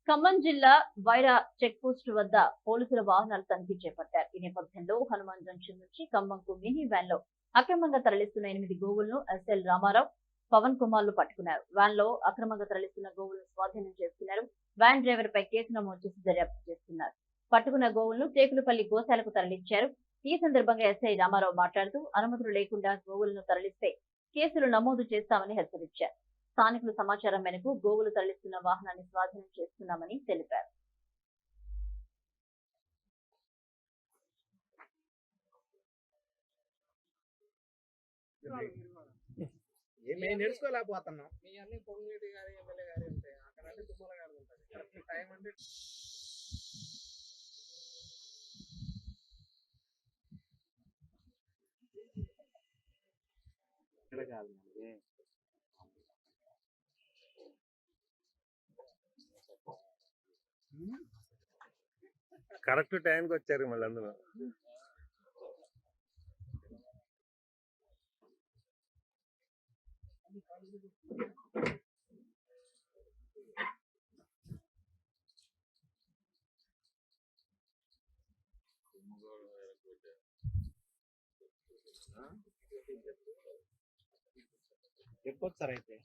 ఖమ్మం జిల్లా Wyra check post వద్ద పోలీసుల వాహనాలు తనిఖీ చేపట్టారు. ఈ నేపథ్యంలో హనుమాన్ జంక్షన్ నుంచి ఖమ్మంకు మినీ వ్యాన్ లో అక్రమంగా తరలిస్తున్న 8 గోవులను ఎస్ఎల్ రామారావు, పవన్ కుమార్లు పట్టుకున్నారు. వ్యాన్ లో అక్రమంగా తరలిస్తున్న గోవులను స్వాధీనం చేసుకున్నారు. వ్యాన్ డ్రైవర్ పై కేసు నమోదు చేసి దర్యాప్తు చేస్తున్నారు. పట్టుకున్న గోవులను టేకులపల్లి గోశాలకు తరలించారు. ఈ సందర్భంగా ఎస్ఐ రామారావు మాట్లాడుతూ అనుమతులు లేకుండా గోవులను తరలిస్తే కేసులు నమోదు చేస్తామని హెచ్చరించారు. స్థానికుల సమాచారం మేరకు గోవులు తరలిస్తున్న వాహనాన్ని స్వాధీనం చేస్తున్నామని తెలిపారు. నేర్చుకోలేకపోతున్నాం మీ అన్ని పొంగిరెడ్డి గారి ఎమ్మెల్యే గారి ఉంటాయి అక్కడ అంటే తుమ్మల గారు ఉంటుంది టైం అంటే ఇక్కడ కాదు కరెక్ట్ టైంకి వచ్చారు మళ్ళీ అందులో చెప్పొచ్చు సార్ అయితే